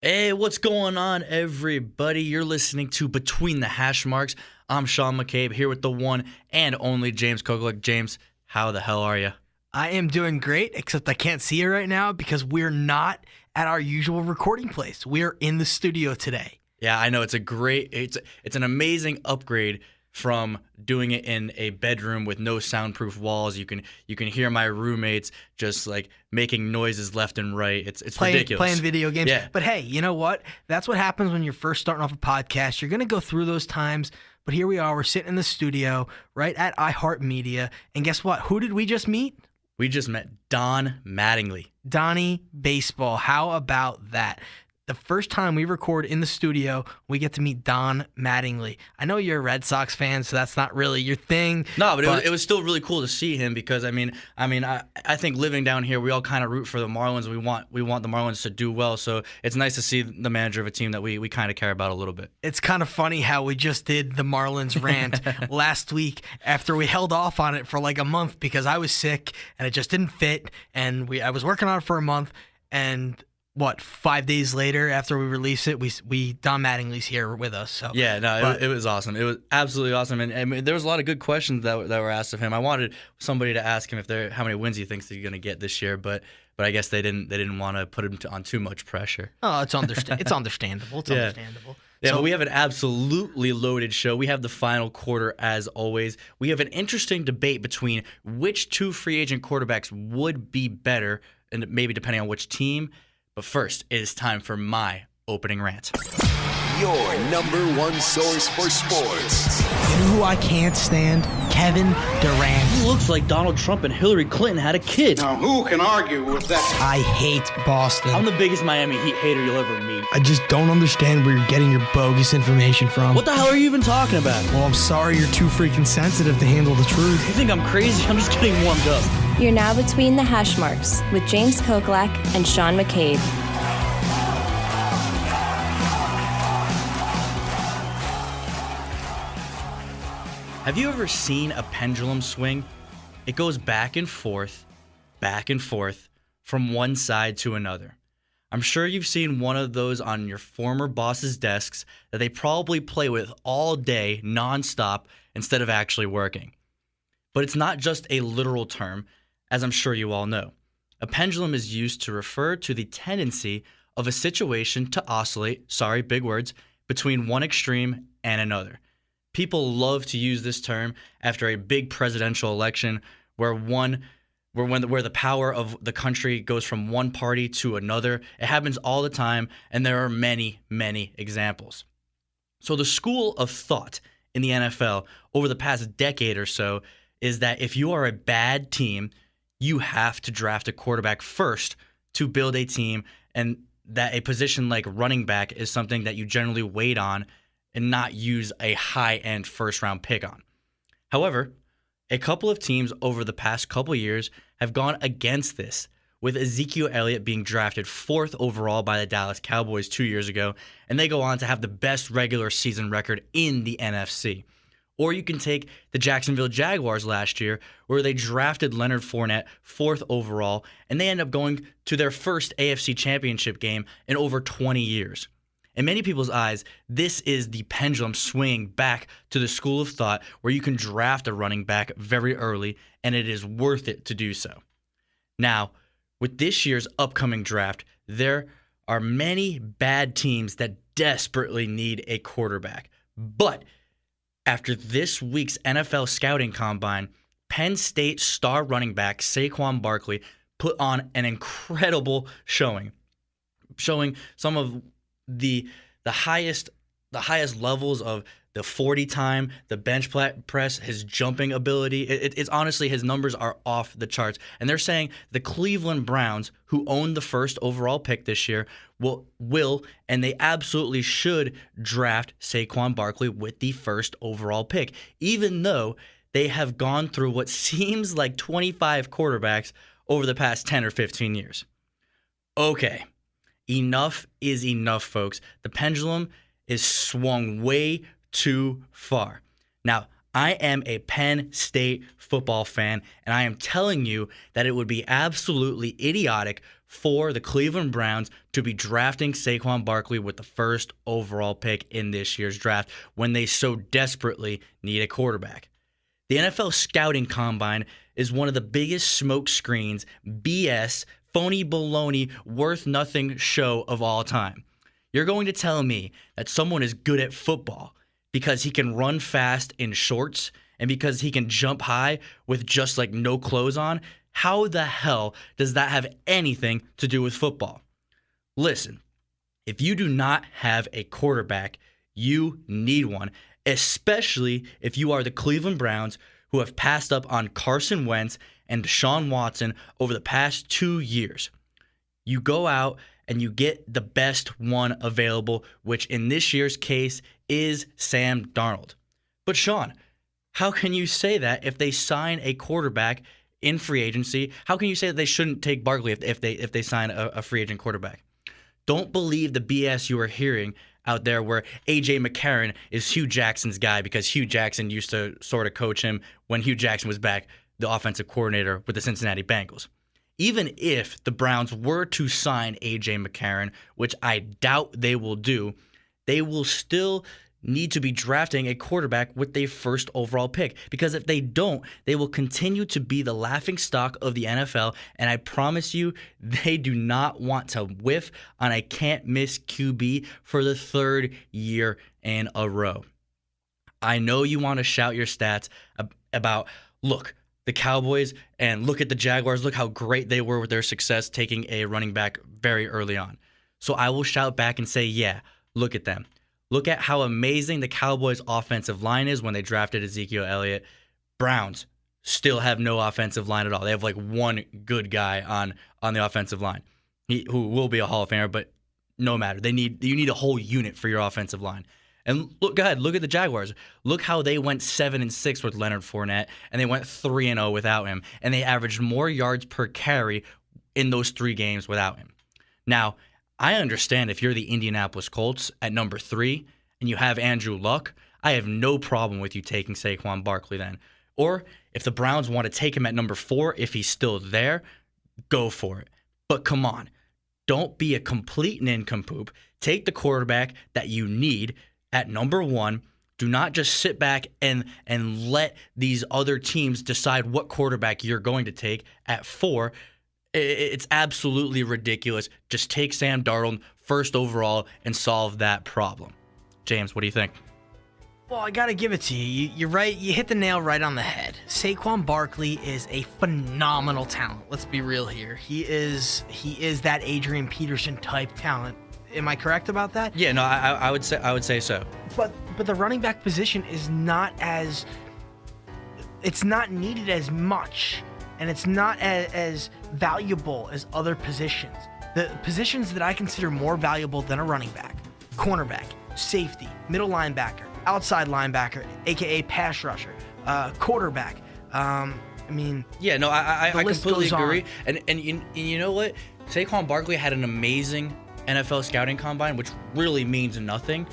Hey, what's going on, everybody? You're listening to Between the Hashmarks. I'm Sean McCabe here with the one and only James Koglick. James, how the hell are you? I am doing great, except I can't see you right now because we're not at our usual recording place. We're in the studio today. Yeah, I know it's an amazing upgrade from doing it in a bedroom with no soundproof walls. You can hear my roommates just like making noises left and right. It's ridiculous. Playing video games. Yeah. But hey, you know what? That's what happens when you're first starting off a podcast. You're going to go through those times. But here we are. We're sitting in the studio right at iHeartMedia. And guess what? Who did we just meet? We just met Don Mattingly. Donnie Baseball. How about that? The first time we record in the studio, we get to meet Don Mattingly. I know you're a Red Sox fan, so that's not really your thing. No, but it was still really cool to see him because I think living down here, we all kind of root for the Marlins. We want the Marlins to do well, so it's nice to see the manager of a team that we kind of care about a little bit. It's kind of funny how we just did the Marlins rant last week after we held off on it for like a month because I was sick and it just didn't fit, and I was working on it for a month, and 5 days later after we release it, we Don Mattingly's here with us. So yeah, no, it was awesome. It was absolutely awesome, and I mean, there was a lot of good questions that were asked of him. I wanted somebody to ask him how many wins he thinks he's going to get this year, but I guess they didn't want to put him on too much pressure. Oh, it's understandable. It's understandable. It's understandable. Yeah, but we have an absolutely loaded show. We have the final quarter as always. We have an interesting debate between which two free agent quarterbacks would be better, and maybe depending on which team. But first, it is time for my opening rant. Your number one source for sports. You know who I can't stand? Kevin Durant. He looks like Donald Trump and Hillary Clinton had a kid. Now, who can argue with that? I hate Boston. I'm the biggest Miami Heat hater you'll ever meet. I just don't understand where you're getting your bogus information from. What the hell are you even talking about? Well, I'm sorry you're too freaking sensitive to handle the truth. You think I'm crazy? I'm just getting warmed up. You're now Between the Hashmarks with James Koglak and Sean McCabe. Have you ever seen a pendulum swing? It goes back and forth from one side to another. I'm sure you've seen one of those on your former boss's desks that they probably play with all day, nonstop, instead of actually working. But it's not just a literal term, as I'm sure you all know. A pendulum is used to refer to the tendency of a situation to oscillate, sorry, big words, between one extreme and another. People love to use this term after a big presidential election where the power of the country goes from one party to another. It happens all the time, and there are many, many examples. So the school of thought in the NFL over the past decade or so is that if you are a bad team, you have to draft a quarterback first to build a team, and that a position like running back is something that you generally wait on and not use a high-end first-round pick on. However, a couple of teams over the past couple years have gone against this, with Ezekiel Elliott being drafted 4th overall by the Dallas Cowboys 2 years ago, and they go on to have the best regular season record in the NFC. Or you can take the Jacksonville Jaguars last year, where they drafted Leonard Fournette 4th overall, and they end up going to their first AFC Championship game in over 20 years. In many people's eyes, this is the pendulum swinging back to the school of thought where you can draft a running back very early, and it is worth it to do so. Now, with this year's upcoming draft, there are many bad teams that desperately need a quarterback. But after this week's NFL scouting combine, Penn State star running back Saquon Barkley put on an incredible showing some of the highest levels of the 40 time, the bench press, his jumping ability. It's honestly, his numbers are off the charts. And they're saying the Cleveland Browns, who own the first overall pick this year, will and they absolutely should draft Saquon Barkley with the first overall pick, even though they have gone through what seems like 25 quarterbacks over the past 10 or 15 years. Okay. Enough is enough, folks. The pendulum is swung way too far. Now, I am a Penn State football fan, and I am telling you that it would be absolutely idiotic for the Cleveland Browns to be drafting Saquon Barkley with the first overall pick in this year's draft when they so desperately need a quarterback. The NFL Scouting Combine is one of the biggest smoke screens, BS, phony baloney, worth nothing show of all time. You're going to tell me that someone is good at football because he can run fast in shorts and because he can jump high with just like no clothes on? How the hell does that have anything to do with football? Listen, if you do not have a quarterback, you need one, especially if you are the Cleveland Browns, who have passed up on Carson Wentz and Deshaun Watson over the past 2 years. You go out and you get the best one available, which in this year's case is Sam Darnold. But Sean, how can you say that if they sign a quarterback in free agency? How can you say that they shouldn't take Barkley if they sign a free agent quarterback? Don't believe the BS you are hearing out there where A.J. McCarron is Hugh Jackson's guy because Hugh Jackson used to sort of coach him when Hugh Jackson was back, the offensive coordinator with the Cincinnati Bengals. Even if the Browns were to sign A.J. McCarron, which I doubt they will do, they will still need to be drafting a quarterback with their first overall pick, because if they don't, they will continue to be the laughingstock of the NFL, and I promise you, they do not want to whiff on a can't-miss QB for the third year in a row. I know you want to shout your stats about, look, the Cowboys, and look at the Jaguars, look how great they were with their success taking a running back very early on. So I will shout back and say, yeah, look at them. Look at how amazing the Cowboys' offensive line is when they drafted Ezekiel Elliott. Browns still have no offensive line at all. They have like one good guy on the offensive line, who will be a Hall of Famer, but no matter. You need a whole unit for your offensive line. And look at the Jaguars. Look how they went 7-6 with Leonard Fournette, and they went 3-0 without him, and they averaged more yards per carry in those 3 games without him. Now, I understand if you're the Indianapolis Colts at number 3 and you have Andrew Luck, I have no problem with you taking Saquon Barkley then. Or if the Browns want to take him at number 4, if he's still there, go for it. But come on, don't be a complete nincompoop. Take the quarterback that you need at number 1. Do not just sit back and let these other teams decide what quarterback you're going to take at 4. It's absolutely ridiculous. Just take Sam Darnold first overall and solve that problem. James, what do you think? Well, I got to give it to you. You're right. You hit the nail right on the head. Saquon Barkley is a phenomenal talent. Let's be real here. He is that Adrian Peterson type talent. Am I correct about that? Yeah, no, I would say so. But the running back position is it's not needed as much. And it's not as valuable as other positions. The positions that I consider more valuable than a running back: cornerback, safety, middle linebacker, outside linebacker, aka pass rusher, quarterback. I completely agree. And you know what? Saquon Barkley had an amazing NFL Scouting Combine, which really means nothing.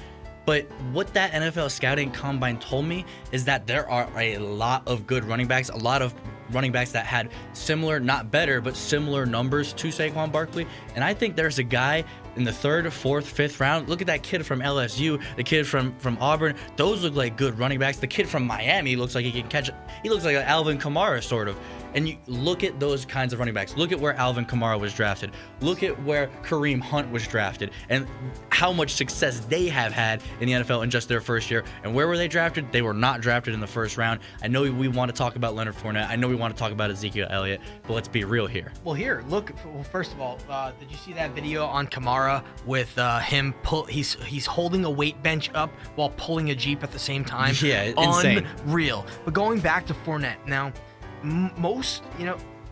But what that NFL Scouting Combine told me is that there are a lot of good running backs, a lot of running backs that had similar, not better, but similar numbers to Saquon Barkley. And I think there's a guy in the 3rd, 4th, 5th round. Look at that kid from LSU, the kid from Auburn. Those look like good running backs. The kid from Miami looks like he can catch. He looks like an Alvin Kamara sort of. And you look at those kinds of running backs. Look at where Alvin Kamara was drafted. Look at where Kareem Hunt was drafted, and how much success they have had in the NFL in just their first year. And where were they drafted? They were not drafted in the first round. I know we want to talk about Leonard Fournette. I know we want to talk about Ezekiel Elliott, but let's be real here. Well, look. Well, first of all, did you see that video on Kamara with him he's holding a weight bench up while pulling a Jeep at the same time? Yeah, insane. Unreal. But going back to Fournette now.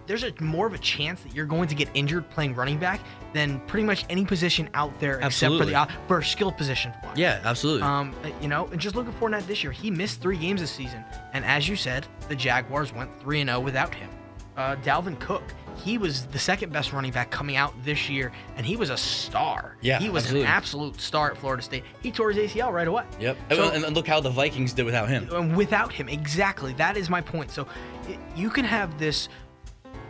There's more of a chance that you're going to get injured playing running back than pretty much any position out there, absolutely. Except for a skill position. Yeah, absolutely. And just look at Fournette this year. He missed 3 games this season, and as you said, the Jaguars went 3-0 without him. Dalvin Cook, he was the 2nd best running back coming out this year, and he was a star. Yeah, he was absolutely. An absolute star at Florida State. He tore his ACL right away. Yep. So, and look how the Vikings did without him. And without him, exactly. That is my point. So you can have this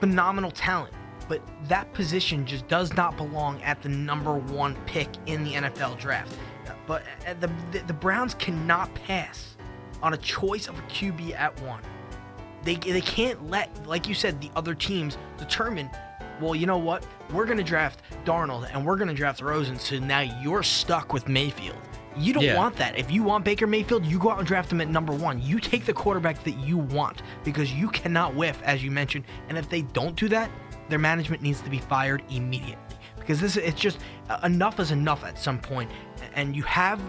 phenomenal talent, but that position just does not belong at the number 1 pick in the NFL draft. But the Browns cannot pass on a choice of a QB at 1. They can't let, like you said, the other teams determine, well, you know what? We're going to draft Darnold and we're going to draft Rosen, so now you're stuck with Mayfield. You don't want that. If you want Baker Mayfield, you go out and draft him at number 1. You take the quarterback that you want because you cannot whiff, as you mentioned. And if they don't do that, their management needs to be fired immediately because it's just enough is enough at some point. And you have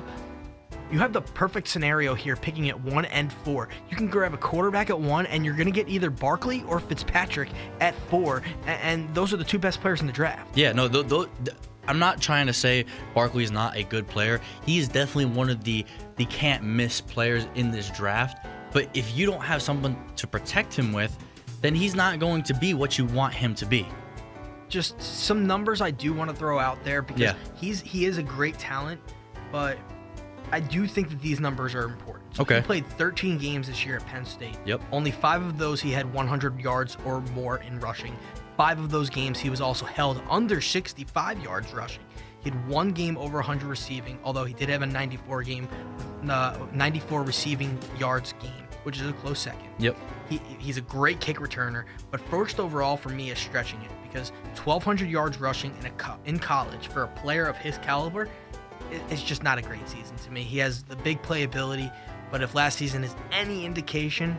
the perfect scenario here picking at 1 and 4. You can grab a quarterback at 1 and you're going to get either Barkley or Fitzpatrick at 4. And those are the 2 best players in the draft. Yeah, no, I'm not trying to say Barkley is not a good player. He is definitely one of the can't miss players in this draft. But if you don't have someone to protect him with, then he's not going to be what you want him to be. Just some numbers I do want to throw out there because he is a great talent, but I do think that these numbers are important. So okay. He played 13 games this year at Penn State. Yep. Only 5 of those he had 100 yards or more in rushing. 5 of those games he was also held under 65 yards rushing. He had 1 game over 100 receiving, although he did have a 94 receiving yards game, which is a close second. Yep. He's a great kick returner, but first overall for me is stretching it because 1,200 yards rushing in college for a player of his caliber is just not a great season to me. He has the big playability, but if last season is any indication,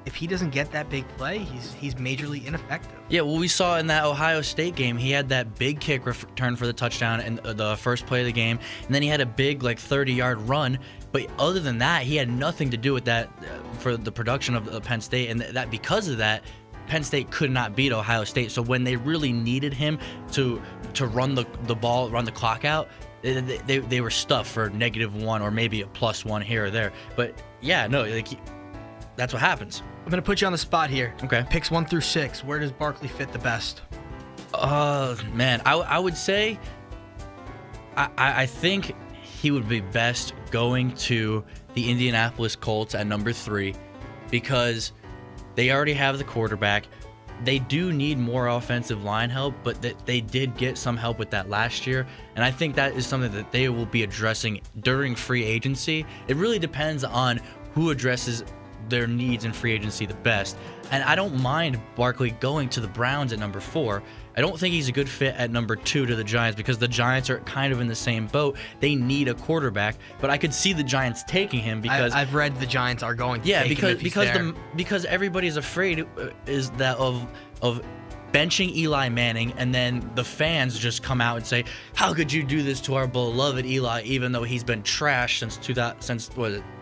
if he doesn't get that big play, he's majorly ineffective. Yeah, well, we saw in that Ohio State game, he had that big kick return for the touchdown and the first play of the game, and then he had a big 30-yard run. But other than that, he had nothing to do with that for the production of Penn State, and that because of that, Penn State could not beat Ohio State. So when they really needed him to run the ball, run the clock out, they were stuffed for -1 or maybe a +1 here or there. But yeah, no, that's what happens. I'm going to put you on the spot here. Okay. Picks 1 through 6. Where does Barkley fit the best? Man, I would say I think he would be best going to the Indianapolis Colts at number 3 because they already have the quarterback. They do need more offensive line help, but they did get some help with that last year. And I think that is something that they will be addressing during free agency. It really depends on who addresses their needs in free agency the best. And I don't mind Barkley going to the Browns at number 4. I don't think he's a good fit at number 2 to the Giants because the Giants are kind of in the same boat. They need a quarterback, but I could see the Giants taking him because I've read the Giants are going to take him if he's there. Because everybody's afraid is that of benching Eli Manning, and then the fans just come out and say, "How could you do this to our beloved Eli?" Even though he's been trash since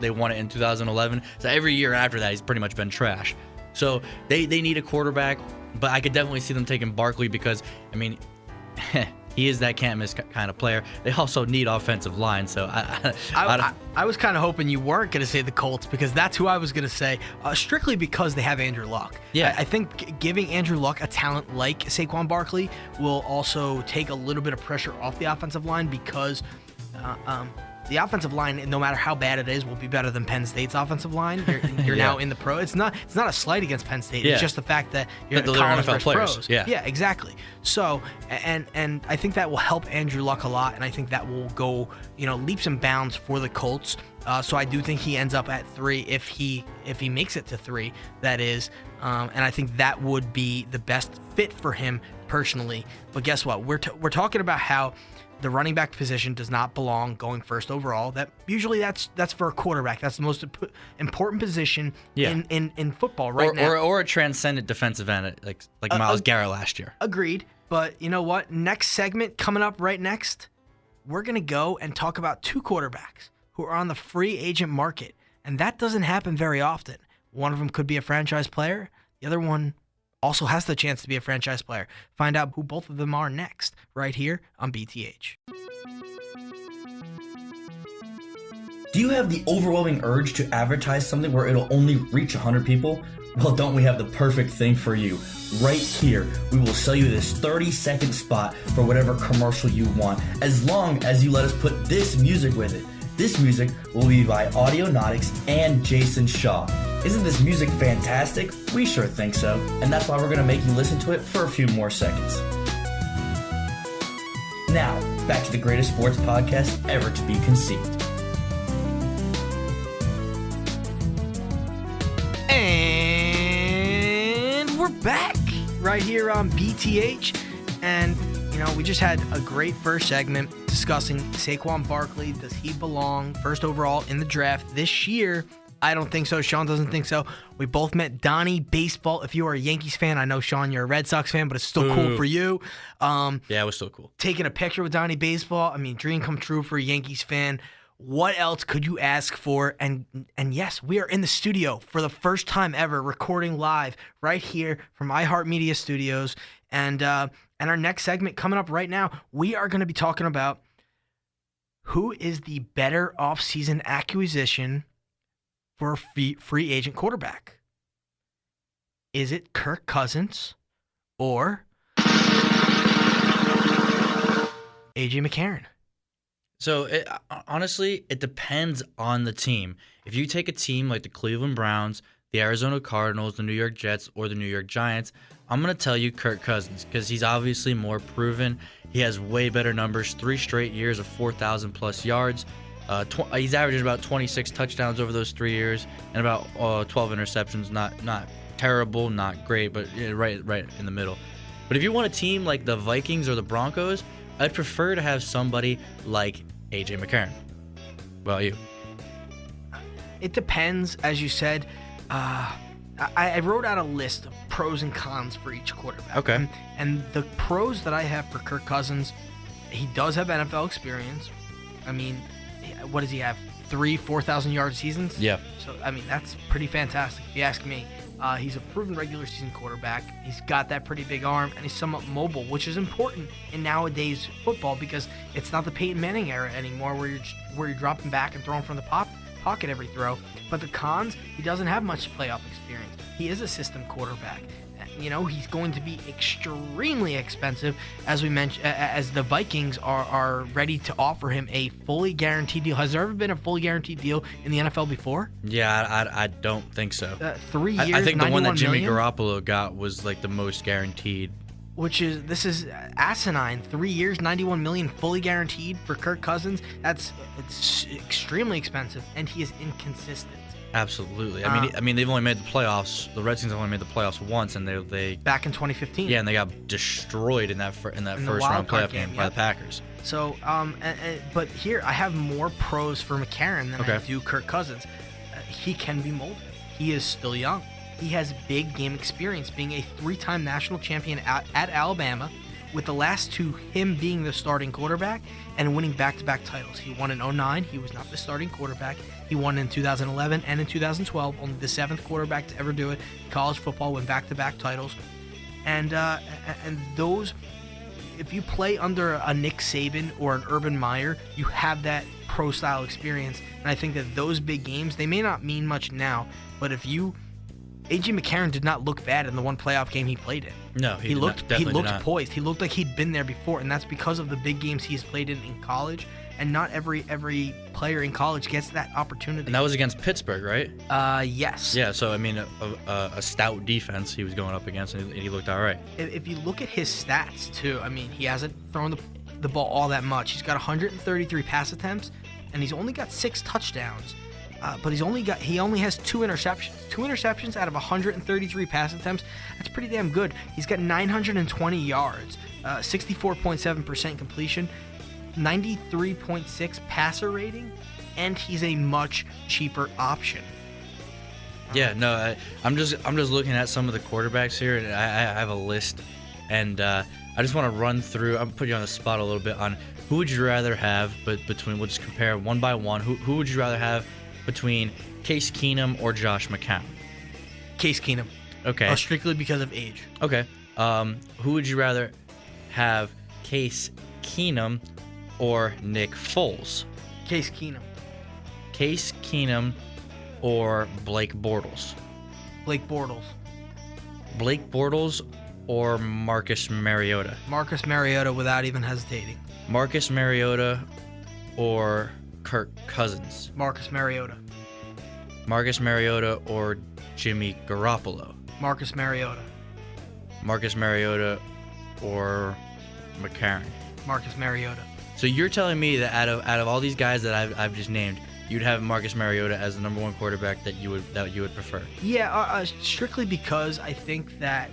they won it in 2011. So every year after that, he's pretty much been trash. So they need a quarterback, but I could definitely see them taking Barkley because he is that can't miss kind of player. They also need offensive line, so I was kind of hoping you weren't going to say the Colts because that's who I was going to say, strictly because they have Andrew Luck. Yeah. I think giving Andrew Luck a talent like Saquon Barkley will also take a little bit of pressure off the offensive line because the offensive line, no matter how bad it is, will be better than Penn State's offensive line. You're now in the pro. It's not a slight against Penn State. Yeah. It's just the fact that you're they're college NFL versus players. pros. Yeah, exactly. So, and I think that will help Andrew Luck a lot, and I think that will go, leaps and bounds for the Colts. So I do think he ends up at 3 if he makes it to 3. That is, and I think that would be the best fit for him personally. But guess what? We're talking about how the running back position does not belong going first overall. That usually that's for a quarterback. That's the most important position in football now. Or a transcendent defensive end like Myles Garrett last year. Agreed. But you know what? Next segment coming up right next, we're going to go and talk about 2 quarterbacks who are on the free agent market. And that doesn't happen very often. One of them could be a franchise player. The other one also has the chance to be a franchise player. Find out who both of them are next, right here on BTH. Do you have the overwhelming urge to advertise something where it'll only reach 100 people? Well, don't we have the perfect thing for you? Right here, we will sell you this 30-second spot for whatever commercial you want, as long as you let us put this music with it. This music will be by Audionautics and Jason Shaw. Isn't this music fantastic? We sure think so, and that's why we're going to make you listen to it for a few more seconds. Now, back to the greatest sports podcast ever to be conceived. And we're back right here on BTH. And, we just had a great first segment discussing Saquon Barkley. Does he belong first overall in the draft this year? I don't think so. Sean doesn't think so. We both met Donnie Baseball. If you are a Yankees fan, I know, Sean, you're a Red Sox fan, but it's still cool for you. Yeah, it was still cool. Taking a picture with Donnie Baseball, dream come true for a Yankees fan. What else could you ask for? And yes, we are in the studio for the first time ever, recording live right here from iHeartMedia Studios. And our next segment coming up right now, we are going to be talking about who is the better offseason acquisition for a free agent quarterback. Is it Kirk Cousins or A.J. McCarron? So, honestly, it depends on the team. If you take a team like the Cleveland Browns, the Arizona Cardinals, the New York Jets, or the New York Giants, I'm going to tell you Kirk Cousins because he's obviously more proven. He has way better numbers, 3 straight years of 4,000-plus yards. He's averaging about 26 touchdowns over those 3 years and about 12 interceptions. Not terrible, not great, but right in the middle. But if you want a team like the Vikings or the Broncos, I'd prefer to have somebody like A.J. McCarron. What about you? It depends, as you said. I wrote out a list of pros and cons for each quarterback. Okay. And the pros that I have for Kirk Cousins, he does have NFL experience. What does he have? 4,000 yard seasons? Yeah. So, that's pretty fantastic if you ask me. He's a proven regular season quarterback. He's got that pretty big arm, and he's somewhat mobile, which is important in nowadays football because it's not the Peyton Manning era anymore where you're dropping back and throwing from the pocket every throw. But the cons, he doesn't have much playoff experience. He is a system quarterback. He's going to be extremely expensive, as we mentioned, as the Vikings are ready to offer him a fully guaranteed deal. Has there ever been a fully guaranteed deal in the NFL before? Yeah, I don't think so. 3 years, I think the one that Jimmy million? Garoppolo got was like the most guaranteed. This is asinine. 3 years, $91 million, fully guaranteed for Kirk Cousins. It's extremely expensive, and he is inconsistent. Absolutely. They've only made the playoffs. The Redskins only made the playoffs once, and they back in 2015. Yeah, and they got destroyed in that first round playoff game by the Packers. So, but here I have more pros for McCarron than I do Kirk Cousins. He can be molded. He is still young. He has big game experience, being a 3-time national champion at Alabama, with the last 2 him being the starting quarterback and winning back-to-back titles. He won in 2009. He was not the starting quarterback. He won in 2011 and in 2012, only the 7th quarterback to ever do it. College football, win back-to-back titles. And those, if you play under a Nick Saban or an Urban Meyer, you have that pro-style experience. And I think that those big games, they may not mean much now, but A.J. McCarron did not look bad in the one playoff game he played in. No, he looked poised. He looked like he'd been there before, and that's because of the big games he's played in college. And not every player in college gets that opportunity. And that was against Pittsburgh, right? Yes. Yeah. So a stout defense he was going up against, and he looked all right. If you look at his stats too, he hasn't thrown the ball all that much. He's got 133 pass attempts, and he's only got 6 touchdowns. But he only has 2 interceptions. 2 interceptions out of 133 pass attempts. That's pretty damn good. He's got 920 yards, 64.7% completion, 93.6 passer rating, and he's a much cheaper option. Yeah, no, I'm just looking at some of the quarterbacks here, and I have a list, and I just want to run through. I'm putting you on the spot a little bit on who would you rather have, but between we'll just compare one by one. Who would you rather have between Case Keenum or Josh McCown? Case Keenum. Okay. Strictly because of age. Okay. Who would you rather have, Case Keenum or Nick Foles? Case Keenum. Case Keenum or Blake Bortles? Blake Bortles. Blake Bortles or Marcus Mariota? Marcus Mariota without even hesitating. Marcus Mariota or Kirk Cousins? Marcus Mariota. Marcus Mariota or Jimmy Garoppolo? Marcus Mariota. Marcus Mariota or McCarron? Marcus Mariota. So you're telling me that out of all these guys that I've just named, you'd have Marcus Mariota as the number one quarterback that you would prefer? Yeah, strictly because I think that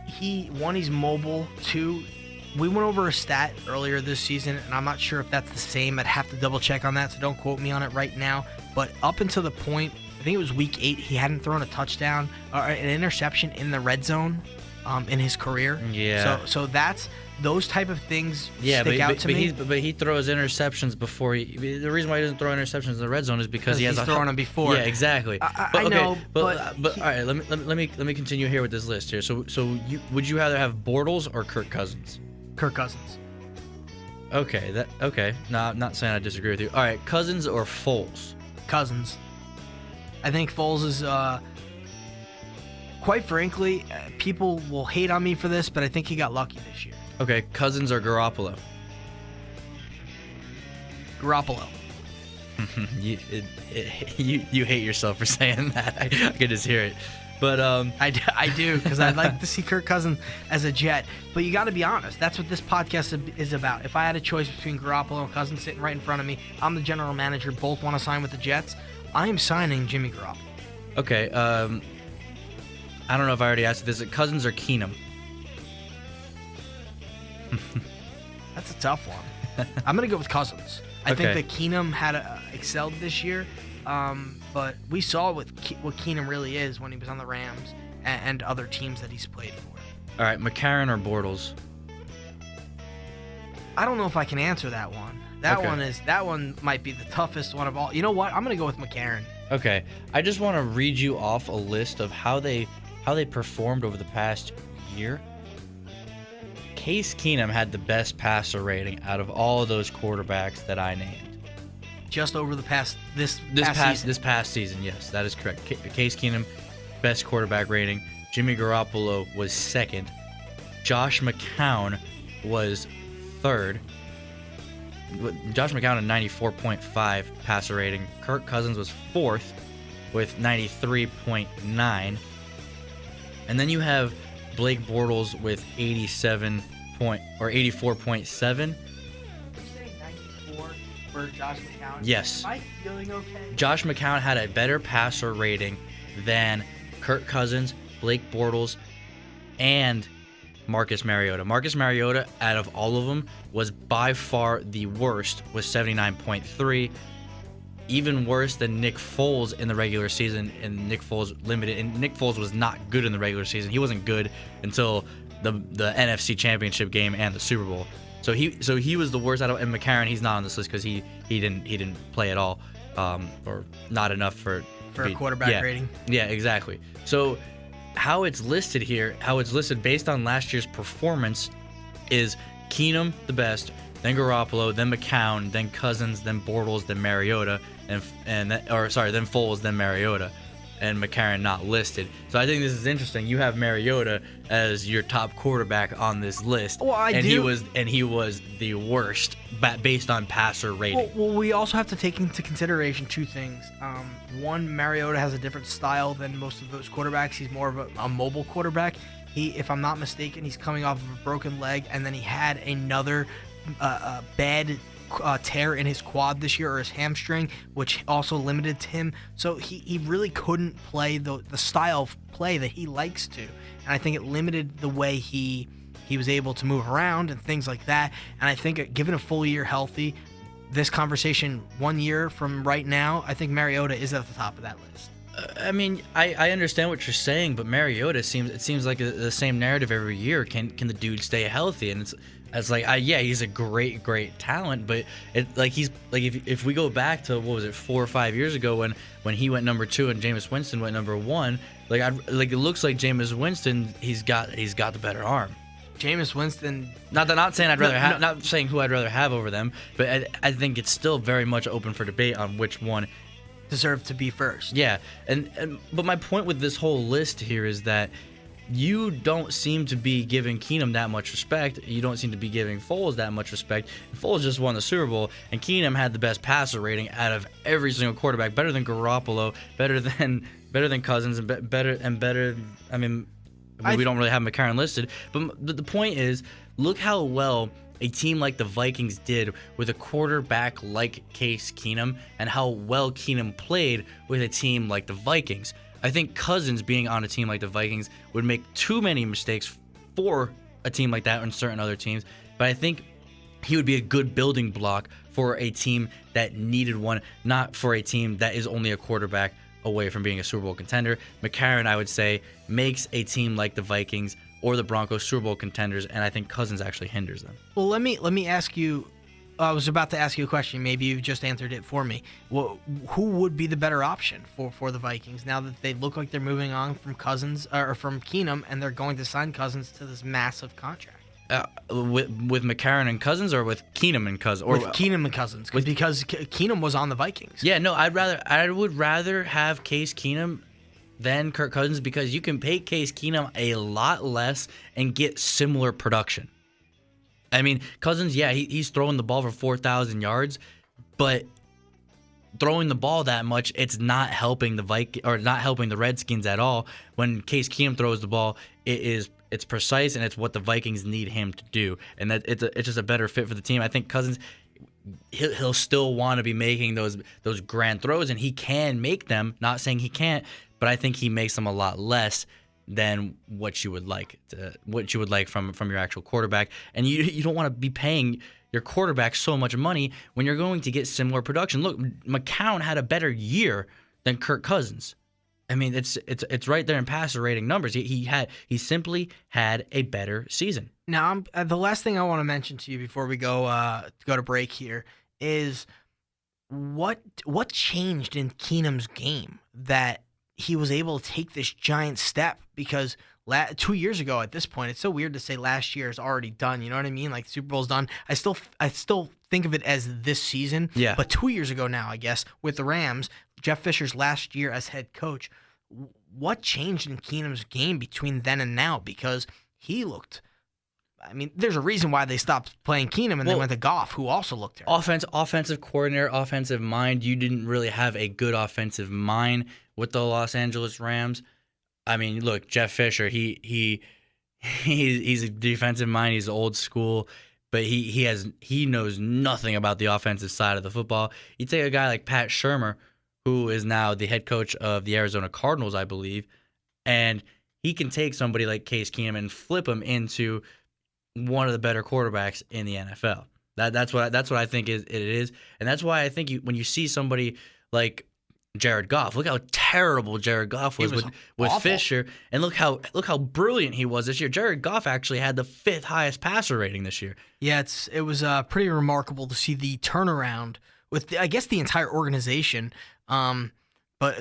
he's mobile. Two, we went over a stat earlier this season, and I'm not sure if that's the same. I'd have to double check on that, so don't quote me on it right now. But up until the point, I think it was week 8, he hadn't thrown a touchdown or an interception in the red zone in his career. Yeah. So that's those type of things stick out to me. But he throws interceptions before the reason why he doesn't throw interceptions in the red zone is because he has thrown them before. Yeah, exactly. I know, but all right, let me continue here with this list here. So would you rather have Bortles or Kirk Cousins? Kirk Cousins. Okay, No, I'm not saying I disagree with you. All right, Cousins or Foles? Cousins. I think Foles is, quite frankly, people will hate on me for this, but I think he got lucky this year. Okay, Cousins or Garoppolo? Garoppolo. you hate yourself for saying that. I could just hear it. But I do, because I'd like to see Kirk Cousins as a Jet. But you got to be honest. That's what this podcast is about. If I had a choice between Garoppolo and Cousins sitting right in front of me, I'm the general manager. Both want to sign with the Jets. I am signing Jimmy Garoppolo. Okay. I don't know if I already asked you this. Is it Cousins or Keenum? That's a tough one. I'm going to go with Cousins. I think that Keenum had excelled this year. But we saw what Keenum really is when he was on the Rams and other teams that he's played for. All right, McCarron or Bortles? I don't know if I can answer that one. That one might be the toughest one of all. You know what? I'm gonna go with McCarron. Okay, I just want to read you off a list of how they performed over the past year. Case Keenum had the best passer rating out of all of those quarterbacks that I named. Just over the past this past season, yes, that is correct. Case Keenum, best quarterback rating. Jimmy Garoppolo was second. Josh McCown was third. Josh McCown had 94.5 passer rating. Kirk Cousins was fourth with 93.9. And then you have Blake Bortles with 84.7. For Josh McCown? Yes. Am I feeling okay? Josh McCown had a better passer rating than Kirk Cousins, Blake Bortles, and Marcus Mariota. Marcus Mariota, out of all of them, was by far the worst with 79.3. Even worse than Nick Foles in the regular season, and Nick Foles limited. And Nick Foles was not good in the regular season. He wasn't good until the NFC Championship game and the Super Bowl. So he was the worst out of, and McCarron, he's not on this list because he didn't play at all, or not enough for a quarterback rating. Yeah, exactly. So how it's listed based on last year's performance is Keenum the best, then Garoppolo, then McCown, then Cousins, then Bortles, then Mariota, then Foles, then Mariota, and McCarron not listed. So I think this is interesting. You have Mariota as your top quarterback on this list. Well, He was the worst based on passer rating. Well, we also have to take into consideration two things. One, Mariota has a different style than most of those quarterbacks. He's more of a mobile quarterback. If I'm not mistaken, he's coming off of a broken leg, and then he had another bad tear in his quad this year, or his hamstring, which also limited him. So he really couldn't play the style of play that he likes to, and I think it limited the way he was able to move around and things like that. And I think given a full year healthy, this conversation 1 year from right now, I think Mariota is at the top of that list. I mean, I understand what you're saying, but Mariota seems like the same narrative every year. Can the dude stay healthy? And it's like, yeah, he's a great talent, but if we go back to, what was it, 4 or 5 years ago when he went number 2 and Jameis Winston went number 1, it looks like Jameis Winston, he's got the better arm. Jameis Winston. Not saying not saying who I'd rather have over them, but I think it's still very much open for debate on which one deserve to be first. Yeah, but my point with this whole list here is that you don't seem to be giving Keenum that much respect. You don't seem to be giving Foles that much respect. Foles just won the Super Bowl, and Keenum had the best passer rating out of every single quarterback, better than Garoppolo, better than Cousins, and better. I mean, we don't really have McCarron listed, but the point is, look how well a team like the Vikings did with a quarterback like Case Keenum, and how well Keenum played with a team like the Vikings. I think Cousins being on a team like the Vikings would make too many mistakes for a team like that and certain other teams, but I think he would be a good building block for a team that needed one, not for a team that is only a quarterback away from being a Super Bowl contender. McCarron, I would say, makes a team like the Vikings or the Broncos Super Bowl contenders, and I think Cousins actually hinders them. Well, let me ask you. I was about to ask you a question. Maybe you just answered it for me. Well, who would be the better option for the Vikings now that they look like they're moving on from Cousins or from Keenum, and they're going to sign Cousins to this massive contract? With McCarron and Cousins, or with Keenum and Cousins? Or with Keenum and Cousins, because Keenum was on the Vikings. Yeah, no, I would rather have Case Keenum than Kirk Cousins, because you can pay Case Keenum a lot less and get similar production. I mean, Cousins, yeah, he's throwing the ball for 4,000 yards, but throwing the ball that much, it's not helping the Redskins at all. When Case Keenum throws the ball, it's precise, and it's what the Vikings need him to do, and that it's just a better fit for the team. I think Cousins, he'll still want to be making those grand throws, and he can make them. Not saying he can't, but I think he makes them a lot less than what you would like from your actual quarterback. And you don't want to be paying your quarterback so much money when you're going to get similar production. Look, McCown had a better year than Kirk Cousins. I mean, it's right there in passer rating numbers. He simply had a better season. Now, the last thing I want to mention to you before we go to break here is what changed in Keenum's game that he was able to take this giant step, because 2 years ago at this point, it's so weird to say last year is already done. You know what I mean? Like, Super Bowl's done. I still think of it as this season. Yeah. But 2 years ago now, I guess, with the Rams, Jeff Fisher's last year as head coach, what changed in Keenum's game between then and now? Because he looked, I mean, there's a reason why they stopped playing Keenum and they went to Goff, who also looked terrible. Offensive coordinator, offensive mind. You didn't really have a good offensive mind with the Los Angeles Rams. I mean, look, Jeff Fisher, he's a defensive mind. He's old school, but he knows nothing about the offensive side of the football. You take a guy like Pat Shurmur, who is now the head coach of the Arizona Cardinals, I believe, and he can take somebody like Case Keenum and flip him into one of the better quarterbacks in the NFL. That's what I think it is, and that's why I think when you see somebody like Jared Goff, look how terrible Jared Goff was with Fisher, and look how brilliant he was this year. Jared Goff actually had the 5th highest passer rating this year. Yeah, it was pretty remarkable to see the turnaround with I guess the entire organization, but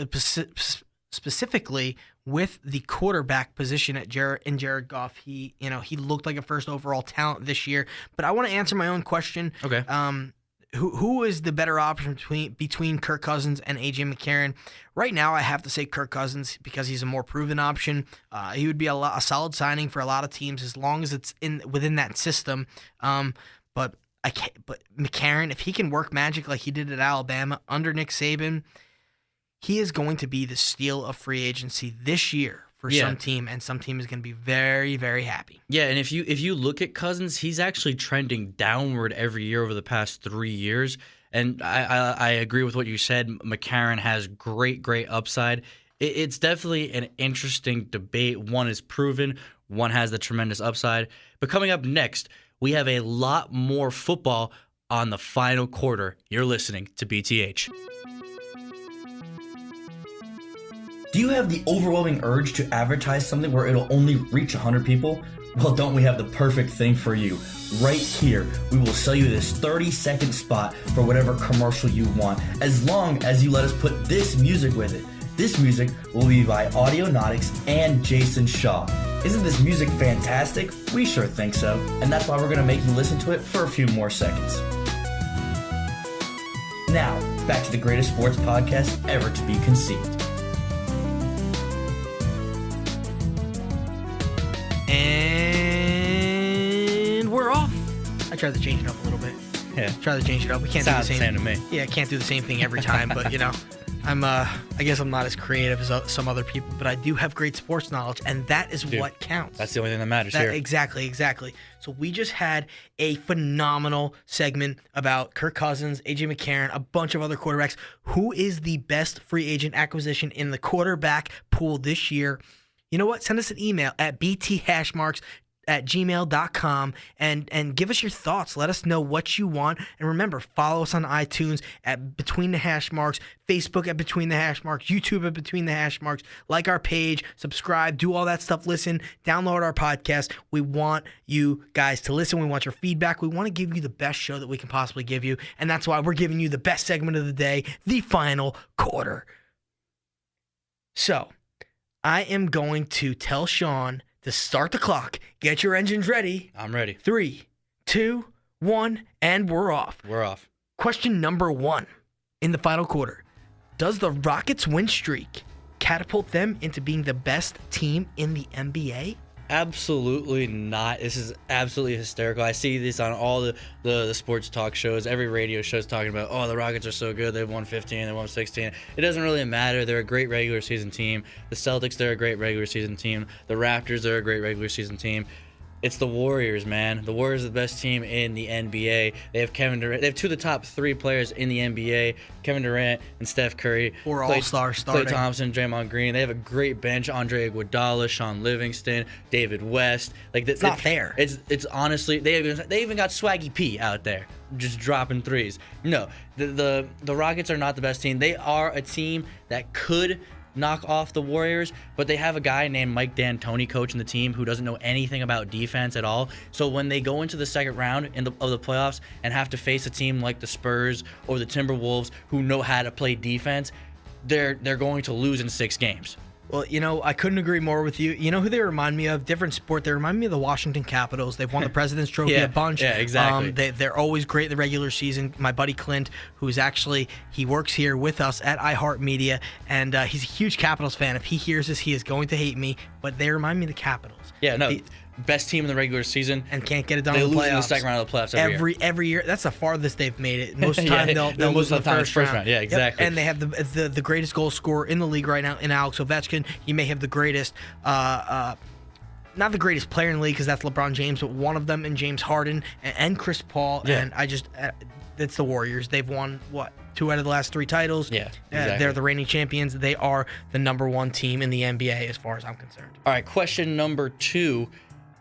specifically with the quarterback position in Jared Goff. He looked like a first overall talent this year. But I want to answer my own question. Okay. Who is the better option between Kirk Cousins and A.J. McCarron? Right now, I have to say Kirk Cousins, because he's a more proven option. He would be a solid signing for a lot of teams as long as it's within that system. But McCarron, if he can work magic like he did at Alabama under Nick Saban, he is going to be the steal of free agency this year for some team, and some team is going to be very, very happy. Yeah, and if you look at Cousins, he's actually trending downward every year over the past 3 years. And I agree with what you said. McCarron has great upside. It's definitely an interesting debate. One is proven, one has the tremendous upside. But coming up next, we have a lot more football on the final quarter. You're listening to BTH. Do you have the overwhelming urge to advertise something where it'll only reach 100 people? Well, don't we have the perfect thing for you? Right here, we will sell you this 30-second spot for whatever commercial you want, as long as you let us put this music with it. This music will be by Audionautics and Jason Shaw. Isn't this music fantastic? We sure think so, and that's why we're going to make you listen to it for a few more seconds. Now, back to the greatest sports podcast ever to be conceived. tried to change it up a little bit. Yeah. Try to change it up. We can't Sounds do the the same to me. Yeah, can't do the same thing every time, but I guess I'm not as creative as some other people, but I do have great sports knowledge, and that is what counts. That's the only thing that matters here. Exactly. So we just had a phenomenal segment about Kirk Cousins, AJ McCarron, a bunch of other quarterbacks. Who is the best free agent acquisition in the quarterback pool this year? You know what? Send us an email at bthashmarks@gmail.com and give us your thoughts. Let us know what you want. And remember, follow us on iTunes at Between the Hashmarks, Facebook at Between the Hashmarks, YouTube at Between the Hashmarks. Like our page, subscribe, do all that stuff. Listen, download our podcast. We want you guys to listen. We want your feedback. We want to give you the best show that we can possibly give you. And that's why we're giving you the best segment of the day, the final quarter. So, I am going to tell Sean to start the clock. Get your engines ready. I'm ready. 3, 2, 1, and we're off. We're off. Question number 1 in the final quarter. Does the Rockets' win streak catapult them into being the best team in the NBA? Absolutely not. This is absolutely hysterical. I see this on all the sports talk shows. Every radio show is talking about, oh, the Rockets are so good. They've won 15, they won 16. It doesn't really matter. They're a great regular season team. The Celtics, they're a great regular season team. The Raptors, they're a great regular season team. It's the Warriors, man. The Warriors are the best team in the NBA. They have Kevin Durant. They have 2 of the top 3 players in the NBA, Kevin Durant and Steph Curry. 4 all-stars starting. Klay Thompson, Draymond Green. They have a great bench. Andre Iguodala, Sean Livingston, David West. It's not fair. It's honestly, they even got Swaggy P out there just dropping threes. No, the Rockets are not the best team. They are a team that could knock off the Warriors, but they have a guy named Mike D'Antoni coaching the team who doesn't know anything about defense at all. So when they go into the second round of the playoffs and have to face a team like the Spurs or the Timberwolves who know how to play defense, they're going to lose in 6 games. Well, I couldn't agree more with you. You know who they remind me of? Different sport. They remind me of the Washington Capitals. They've won the President's Trophy a bunch. Yeah, exactly. They're always great in the regular season. My buddy Clint, who's actually, he works here with us at iHeartMedia, and he's a huge Capitals fan. If he hears this, he is going to hate me, but they remind me of the Capitals. Yeah, no. Best team in the regular season and can't get it done in in the playoffs. They lose in the second round of the playoffs every year. That's the farthest they've made it. Most of the time they'll lose in the first round. Yeah, exactly. Yep. And they have the greatest goal scorer in the league right now in Alex Ovechkin. You may have the greatest not the greatest player in the league because that's LeBron James, but one of them in James Harden and Chris Paul. Yeah. And it's the Warriors. They've won 2 out of the last 3 titles. Yeah, exactly. They're the reigning champions. They are the number 1 team in the NBA as far as I'm concerned. All right, question number 2.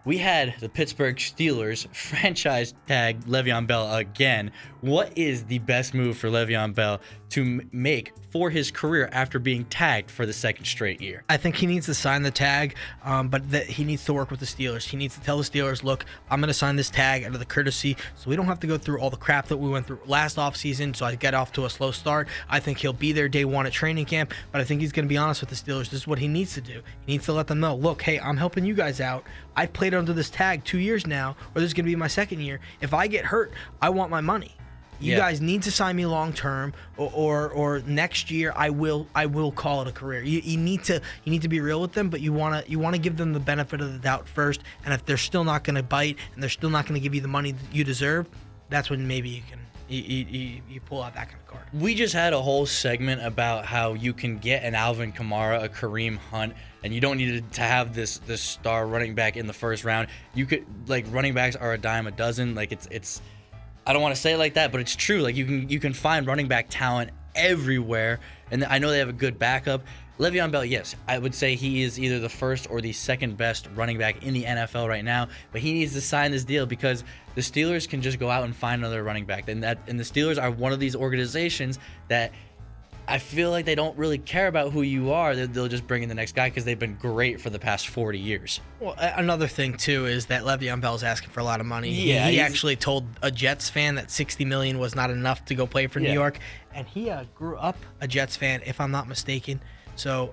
We had the Pittsburgh Steelers franchise tag Le'Veon Bell again. What is the best move for Le'Veon Bell to make for his career after being tagged for the 2nd straight year? I think he needs to sign the tag, but he needs to work with the Steelers. He needs to tell the Steelers, look, I'm going to sign this tag out of the courtesy so we don't have to go through all the crap that we went through last offseason, so I get off to a slow start. I think he'll be there day 1 at training camp, but I think he's going to be honest with the Steelers. This is what he needs to do. He needs to let them know, look, hey, I'm helping you guys out. I played under this tag 2 years now, or this is going to be my 2nd year. If I get hurt, I want my money. You guys need to sign me long term, or next year I will call it a career. You need to be real with them, but you want to give them the benefit of the doubt first. And if they're still not going to bite and they're still not going to give you the money that you deserve, that's when maybe you can you pull out that kind of card. We just had a whole segment about how you can get an Alvin Kamara, a Kareem Hunt, and you don't need to have this star running back in the first round. You could, like, running backs are a dime a dozen. Like, it's I don't want to say it like that, but it's true. Like, you can find running back talent everywhere, and I know they have a good backup. Le'Veon Bell, yes, I would say he is either the first or the second best running back in the NFL right now, but he needs to sign this deal because the Steelers can just go out and find another running back. And the Steelers are one of these organizations that I feel like they don't really care about who you are. They'll just bring in the next guy because they've been great for the past 40 years. Well, another thing, too, is that Le'Veon Bell's asking for a lot of money. Yeah, he actually told a Jets fan that $60 million was not enough to go play for New York, and he grew up a Jets fan, if I'm not mistaken. So,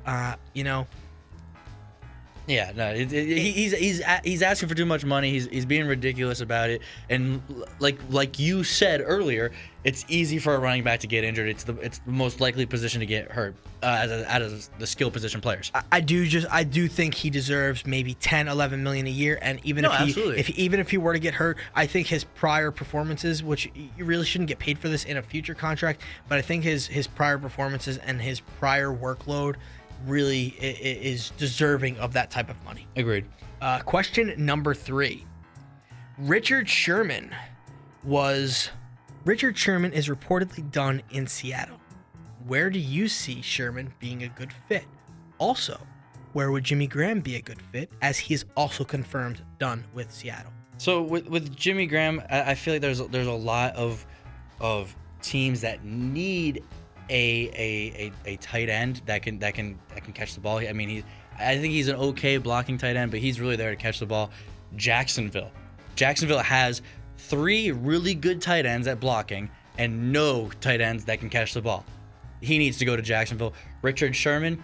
Yeah, no, he's asking for too much money. He's being ridiculous about it, and like you said earlier, it's easy for a running back to get injured. It's the most likely position to get hurt as the skill position players. I do think he deserves maybe 10, 11 million a year, and even if he were to get hurt, I think his prior performances, which you really shouldn't get paid for this in a future contract, but I think his prior performances and his prior workload really is deserving of that type of money. Agreed. Question number 3. Richard Sherman is reportedly done in Seattle. Where do you see Sherman being a good fit? Also, where would Jimmy Graham be a good fit, as he is also confirmed done with Seattle? So with Jimmy Graham, I feel like there's a lot of teams that need a tight end that can catch the ball. I mean, I think he's an okay blocking tight end, but he's really there to catch the ball. Jacksonville has 3 really good tight ends at blocking and no tight ends that can catch the ball. He needs to go to Jacksonville. Richard Sherman,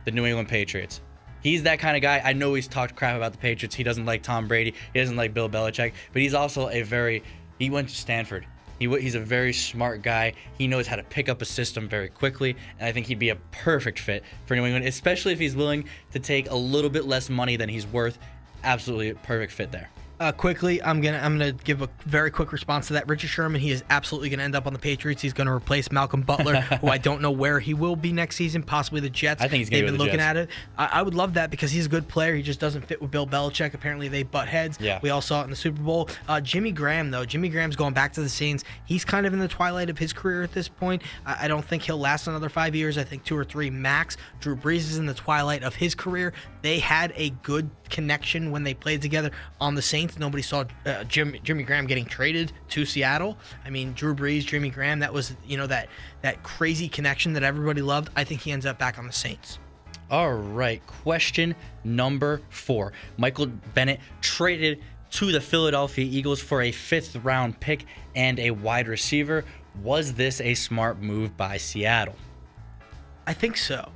the New England Patriots. He's that kind of guy. I know he's talked crap about the Patriots. He doesn't like Tom Brady. He doesn't like Bill Belichick, but he's also he went to Stanford. He's a very smart guy. He knows how to pick up a system very quickly, and I think he'd be a perfect fit for New England, especially if he's willing to take a little bit less money than he's worth. Absolutely a perfect fit there. Quickly, I'm gonna give a very quick response to that. Richard Sherman, he is absolutely gonna end up on the Patriots. He's gonna replace Malcolm Butler, who I don't know where he will be next season. Possibly the Jets. I think he's gonna They've go been to the looking Jets. at it. I would love that because he's a good player. He just doesn't fit with Bill Belichick. Apparently, they butt heads. Yeah. We all saw it in the Super Bowl. Jimmy Graham, though, Jimmy Graham's going back to the Saints. He's kind of in the twilight of his career at this point. I don't think he'll last another 5 years. I think 2 or 3 max. Drew Brees is in the twilight of his career. They had a good connection when they played together on the Saints. Nobody saw Jimmy Graham getting traded to Seattle. I mean, Drew Brees, Jimmy Graham, that was, that crazy connection that everybody loved. I think he ends up back on the Saints. All right, question number 4. Michael Bennett traded to the Philadelphia Eagles for a 5th round pick and a wide receiver. Was this a smart move by Seattle? I think so.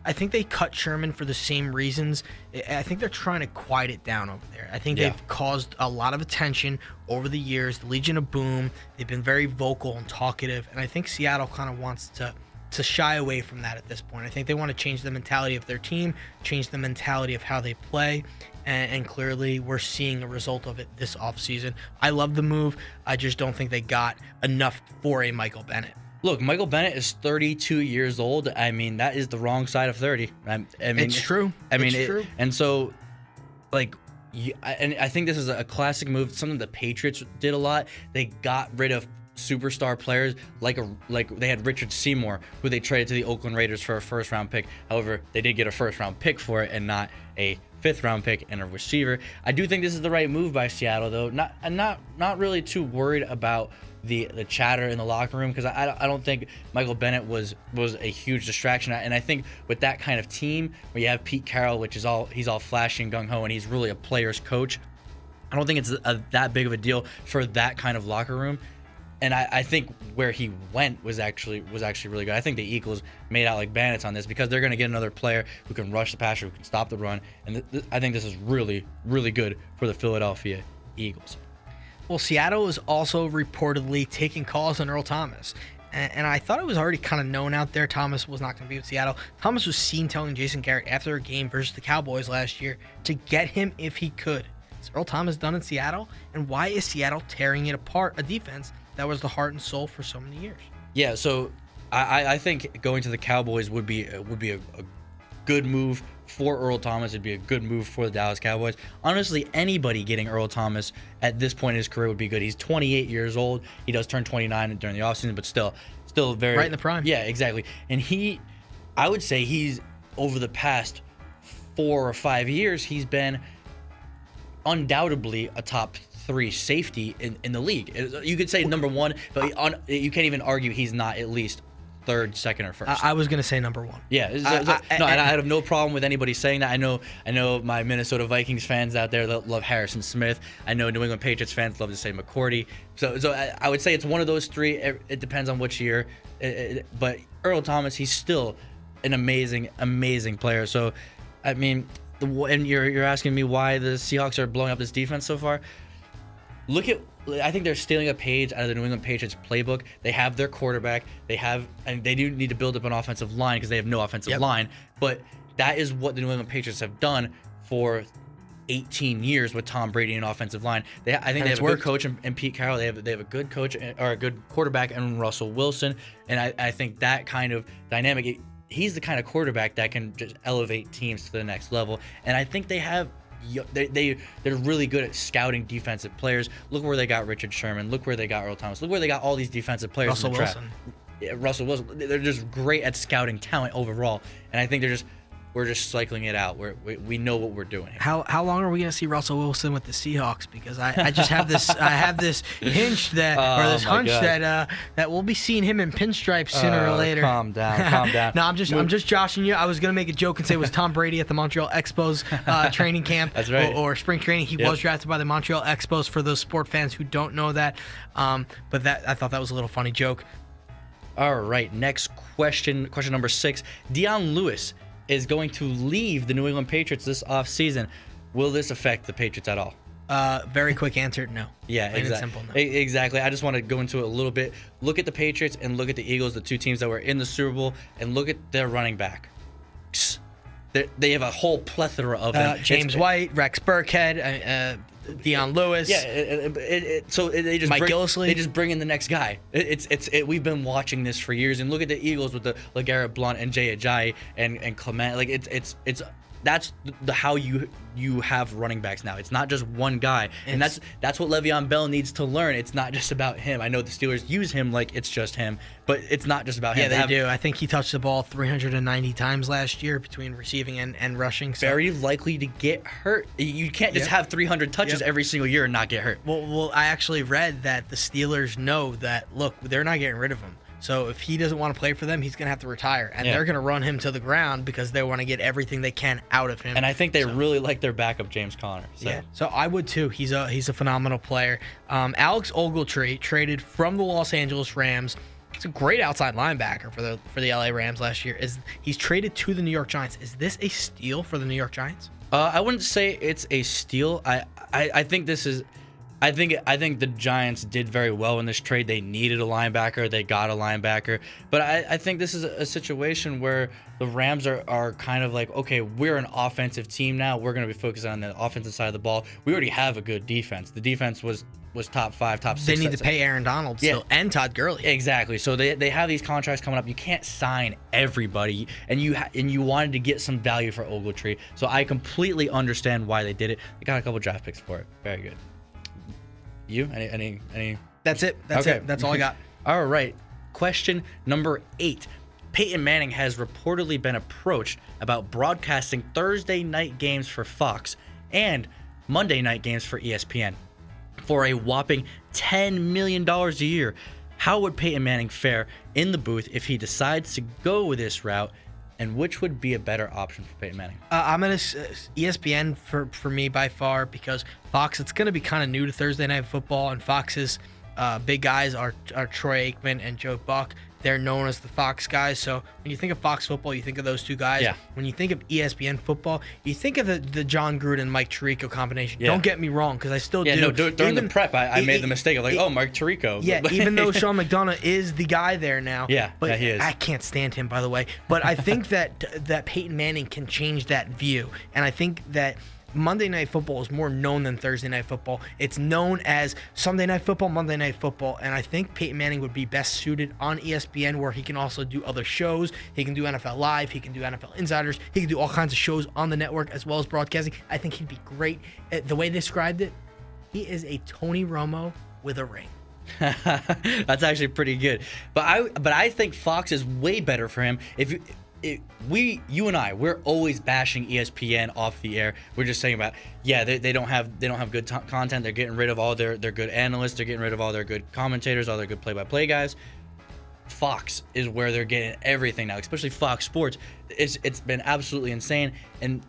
I think they cut Sherman for the same reasons. I think they're trying to quiet it down over there. I think they've caused a lot of attention over the years. The Legion of Boom, they've been very vocal and talkative, and I think Seattle kind of wants to shy away from that at this point. I think they want to change the mentality of their team, change the mentality of how they play, and clearly we're seeing a result of it this offseason. I love the move. I just don't think they got enough for a Michael Bennett. Look, Michael Bennett is 32 years old. I mean, that is the wrong side of 30. I mean, it's true. It's true. And so, and I think this is a classic move, something the Patriots did a lot. They got rid of superstar players like they had Richard Seymour, who they traded to the Oakland Raiders for a 1st round pick. However, they did get a 1st round pick for it and not a 5th round pick and a receiver. I do think this is the right move by Seattle, though. Not really too worried about the chatter in the locker room, because I don't think Michael Bennett was a huge distraction. And I think with that kind of team where you have Pete Carroll, which is he's all flashy and gung ho, and he's really a player's coach, I don't think it's that big of a deal for that kind of locker room. And I think where he went was actually really good. I think the Eagles made out like bandits on this because they're going to get another player who can rush the passer, who can stop the run, and I think this is really, really good for the Philadelphia Eagles. Well, Seattle is also reportedly taking calls on Earl Thomas. And I thought it was already kind of known out there Thomas was not going to be with Seattle. Thomas was seen telling Jason Garrett after a game versus the Cowboys last year to get him if he could. Is Earl Thomas done in Seattle? And why is Seattle tearing it apart, a defense that was the heart and soul for so many years? Yeah, so I think going to the Cowboys would be a good move for Earl Thomas. It'd be a good move for the Dallas Cowboys. Honestly, anybody getting Earl Thomas at this point in his career would be good. He's 28 years old. He does turn 29 during the offseason, but still very right in the prime. Yeah, exactly. And I would say he's over the past 4 or 5 years, he's been undoubtedly a top 3 safety in the league. You could say number 1, but you can't even argue he's not at least 3rd, 2nd, or 1st. I was going to say number 1. Yeah, and I have no problem with anybody saying that. I know my Minnesota Vikings fans out there that love Harrison Smith. I know New England Patriots fans love to say McCourty. So I would say it's one of those 3. It depends on which year. But Earl Thomas, he's still an amazing player. So, I mean, and you're asking me why the Seahawks are blowing up this defense so far. I think they're stealing a page out of the New England Patriots playbook. They have their quarterback. And they do need to build up an offensive line because they have no offensive line. But that is what the New England Patriots have done for 18 years with Tom Brady and offensive line. I think they have a good coach in Pete Carroll. They have a good coach or a good quarterback in Russell Wilson. And I think that kind of dynamic, he's the kind of quarterback that can just elevate teams to the next level. And I think they're really good at scouting defensive players. Look where they got Richard Sherman. Look where they got Earl Thomas. Look where they got all these defensive players in the draft. Russell Wilson. They're just great at scouting talent overall. And I think we're just cycling it out. We know what we're doing. How long are we gonna see Russell Wilson with the Seahawks? Because I just have this hunch that we'll be seeing him in pinstripes sooner or later. Calm down. No, I'm just joshing you. I was gonna make a joke and say it was Tom Brady at the Montreal Expos training camp. That's right. or spring training. He was drafted by the Montreal Expos for those sport fans who don't know that. But I thought that was a little funny joke. All right, next question number 6. Dion Lewis is going to leave the New England Patriots this offseason. Will this affect the Patriots at all? Very quick answer, no. Yeah, exactly. No. Exactly. I just want to go into it a little bit. Look at the Patriots and look at the Eagles, the two teams that were in the Super Bowl, and look at their running back. They have a whole plethora of them. James White, Rex Burkhead, Dion Lewis. Yeah, they just Mike Gillislee. They just bring in the next guy. We've been watching this for years, and look at the Eagles with the LeGarrette Blount and Jay Ajayi and Clement. Like that's how you have running backs now. It's not just one guy, and that's what Le'Veon Bell needs to learn. It's not just about him. I know the Steelers use him like it's just him, but it's not just about him. Yeah, they do. I think he touched the ball 390 times last year between receiving and rushing. So. Very likely to get hurt. You can't just have 300 touches every single year and not get hurt. Well, I actually read that the Steelers know that, look, they're not getting rid of him. So if he doesn't want to play for them, he's going to have to retire. And they're going to run him to the ground because they want to get everything they can out of him. And I think they really like their backup, James Conner. So I would too. He's a phenomenal player. Alex Ogletree traded from the Los Angeles Rams. He's a great outside linebacker for the LA Rams last year. He's traded to the New York Giants. Is this a steal for the New York Giants? I wouldn't say it's a steal. I think this is... I think the Giants did very well in this trade. They needed a linebacker. They got a linebacker. But I think this is a situation where the Rams are kind of like, okay, we're an offensive team now. We're going to be focused on the offensive side of the ball. We already have a good defense. The defense was top 5, top 6. They need to pay Aaron Donald still and Todd Gurley. Exactly. So they have these contracts coming up. You can't sign everybody, and you wanted to get some value for Ogletree. So I completely understand why they did it. They got a couple draft picks for it. Very good. You? Any? That's it. That's it. That's all I got. All right. Question number 8. Peyton Manning has reportedly been approached about broadcasting Thursday night games for Fox and Monday night games for ESPN for a whopping $10 million a year. How would Peyton Manning fare in the booth if he decides to go with this route? And which would be a better option for Peyton Manning? I'm going to ESPN for me by far, because Fox, it's going to be kind of new to Thursday Night Football, and Fox's big guys are Troy Aikman and Joe Buck. They're known as the Fox guys. So when you think of Fox football, you think of those two guys. Yeah. When you think of ESPN football, you think of the John Gruden, Mike Tirico combination. Yeah. Don't get me wrong, because I still do. No, during the prep, I made the mistake of Mike Tirico. Yeah, even though Sean McDonough is the guy there now. But he is. I can't stand him, by the way. But I think that Peyton Manning can change that view. And I think that Monday Night Football is more known than Thursday Night Football. It's known as Sunday Night Football, Monday Night Football, and I think Peyton Manning would be best suited on ESPN, where he can also do other shows. He can do NFL Live, he can do NFL Insiders, he can do all kinds of shows on the network as well as broadcasting. I think he'd be great. The way they described it, he is a Tony Romo with a ring. That's actually pretty good. But I think Fox is way better for him. You and I, we're always bashing ESPN off the air. We're just saying about, they don't have good content. They're getting rid of all their good analysts. They're getting rid of all their good commentators, all their good play-by-play guys. Fox is where they're getting everything now, especially Fox Sports. It's been absolutely insane. And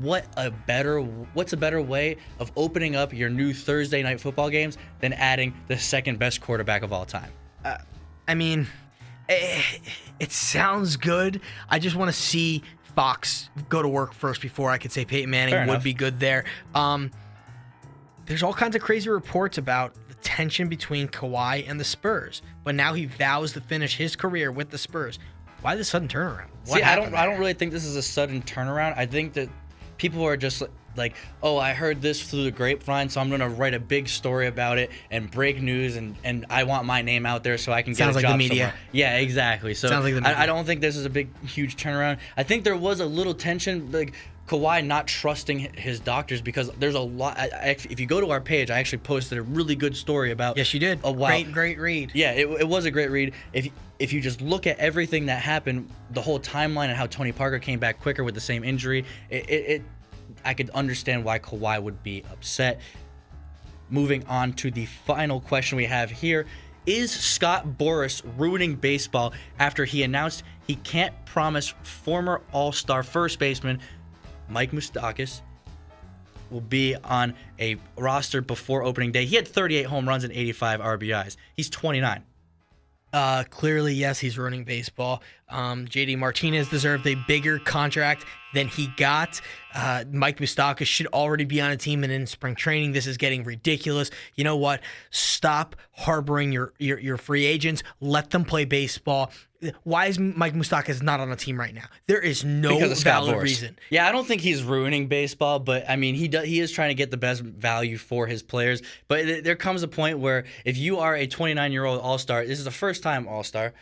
what's a better way of opening up your new Thursday night football games than adding the second best quarterback of all time? It sounds good. I just want to see Fox go to work first before I could say Peyton Manning Fair would enough. be good there. There's all kinds of crazy reports about the tension between Kawhi and the Spurs, but now he vows to finish his career with the Spurs. Why the sudden turnaround? What I happened don't really think this is a sudden turnaround. I think that people are just like, oh, I heard this through the grapevine, so I'm gonna write a big story about it and break news, and I want my name out there so I can get Sounds a like the job media. somewhere. Yeah, exactly. So Sounds like the media. I don't think this is a big, huge turnaround. I think there was a little tension, like Kawhi not trusting his doctors, because there's a lot. If you go to our page, I actually posted a really good story about. Yes, you did. A while. Great read. Yeah, it was a great read. If you just look at everything that happened, the whole timeline and how Tony Parker came back quicker with the same injury, I could understand why Kawhi would be upset. Moving on to the final question we have here. Is Scott Boras ruining baseball after he announced he can't promise former All-Star first baseman Mike Moustakas will be on a roster before opening day? He had 38 home runs and 85 RBIs. He's 29. Clearly, yes, he's ruining baseball. JD Martinez deserved a bigger contract than he got. Mike Moustakas should already be on a team and in spring training. This is getting ridiculous. You know what? Stop harboring your free agents. Let them play baseball. Why is Mike Moustakas not on a team right now? There is no Because of Scott valid Boras. reason. Yeah, I don't think he's ruining baseball, but I mean, he is trying to get the best value for his players. But there comes a point where if you are a 29-year-old All-Star, this is a first-time All-Star,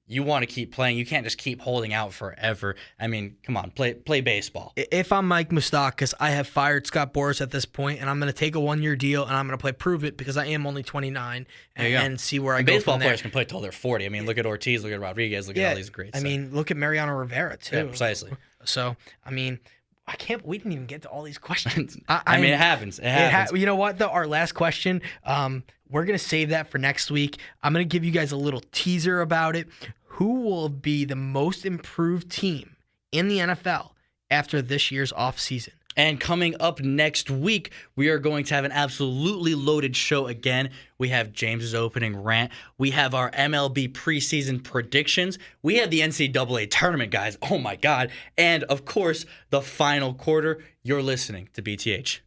you want to keep playing. You can't just keep holding out forever. I mean, come on, play baseball. If I'm Mike Moustakas, I have fired Scott Boras at this point, and I'm going to take a 1-year deal, and I'm going to play Prove It, because I am only 29, and see where I go Baseball from there. players can play till they're 40. I mean, look at Ortiz, look at Rodriguez, look at all these greats. I mean, look at Mariano Rivera, too. Yeah, precisely. So, I mean, we didn't even get to all these questions. I mean, it happens. It happens. You know what, though? Our last question, we're going to save that for next week. I'm going to give you guys a little teaser about it. Who will be the most improved team in the NFL after this year's offseason? And coming up next week, we are going to have an absolutely loaded show again. We have James's opening rant. We have our MLB preseason predictions. We have the NCAA tournament, guys. Oh my God. And of course, the final quarter. You're listening to BTH.